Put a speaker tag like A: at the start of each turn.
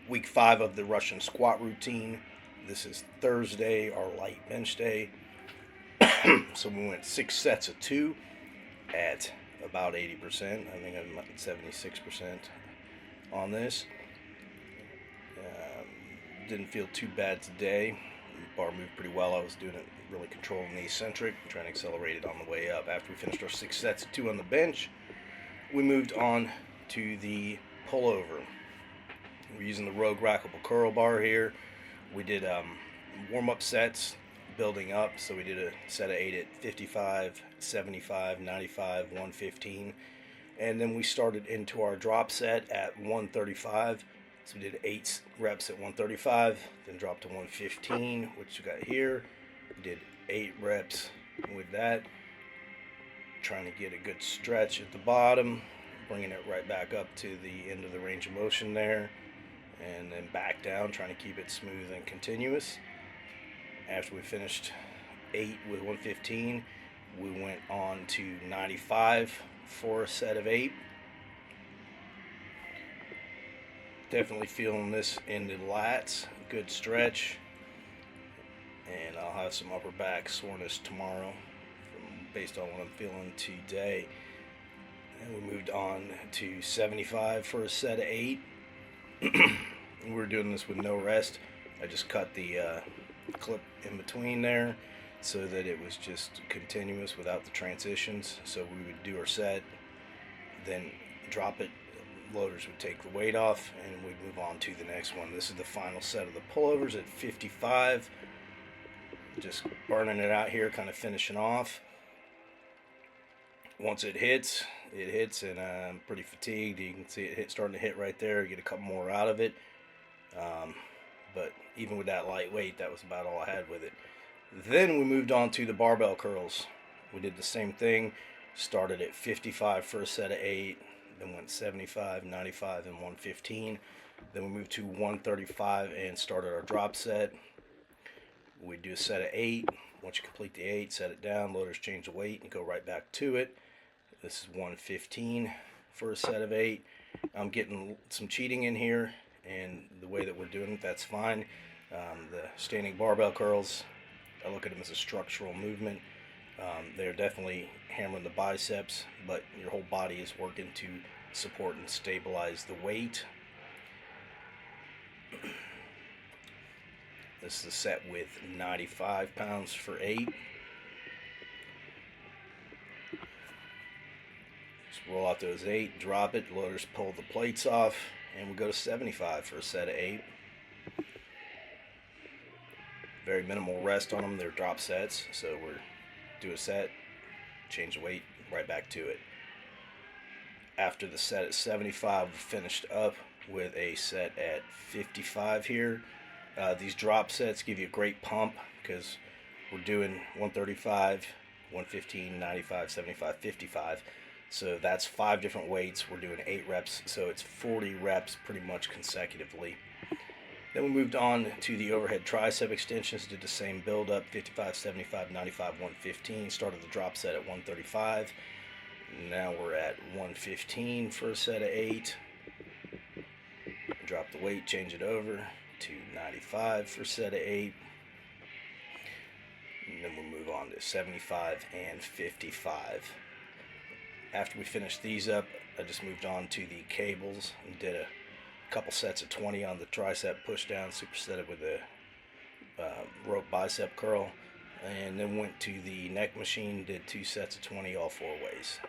A: Week 5 of the Russian squat routine. This is Thursday, our light bench day. So we went 6 sets of 2 at about 80%. I think I'm at 76% on this. Didn't feel too bad today. Bar moved pretty well. I was doing it really controlling the eccentric, trying to accelerate it on the way up. After we finished our 6 sets of 2 on the bench, we moved on to the pullover. We're using the Rogue Rackable Curl Bar here. We did warm-up sets building up. So we did a set of 8 at 55, 75, 95, 115. And then we started into our drop set at 135. So we did 8 reps at 135, then dropped to 115, which you got here. We did 8 reps with that, trying to get a good stretch at the bottom, bringing it right back up to the end of the range of motion there, and then back down, trying to keep it smooth and continuous. After we finished 8 with 115, we went on to 95 for a set of 8. Definitely feeling this in the lats, good stretch, and I'll have some upper back soreness tomorrow based on what I'm feeling today. And we moved on to 75 for a set of 8. We're doing this with no rest. I just cut the clip in between there so that it was just continuous without the transitions. So we would do our set, then drop it. Loaders would take the weight off, and we'd move on to the next one. This is the final set of the pullovers at 55. Just burning it out here, kind of finishing off. Once it hits, and I'm pretty fatigued. You can see it starting to hit right there. Get a couple more out of it. But even with that light weight, that was about all I had with it. Then we moved on to the barbell curls. We did the same thing. Started at 55 for a set of 8. Then went 75, 95, and 115. Then we moved to 135 and started our drop set. We do a set of 8. Once you complete the 8, set it down. Loaders change the weight and go right back to it. This is 115 for a set of 8. I'm getting some cheating in here, and the way that we're doing it, that's fine. The standing barbell curls, I look at them as a structural movement. They're definitely hammering the biceps, but your whole body is working to support and stabilize the weight. This is a set with 95 pounds for 8. Just roll out those 8, drop it, loaders pull the plates off, and we go to 75 for a set of 8. Very minimal rest on them. They're drop sets, so we're do a set, change the weight, right back to it. After the set at 75, we finished up with a set at 55 here. These drop sets give you a great pump because we're doing 135, 115, 95, 75, 55. So that's 5 different weights. We're doing 8 reps, so it's 40 reps pretty much consecutively. Then we moved on to the overhead tricep extensions, did the same build up, 55, 75, 95, 115, started the drop set at 135. Now we're at 115 for a set of 8. Drop the weight, change it over to 95 for a set of 8. And then we'll move on to 75 and 55. After we finished these up, I just moved on to the cables and did a couple sets of 20 on the tricep push down, supersetted with a rope bicep curl, and then went to the neck machine, did 2 sets of 20 all 4 ways.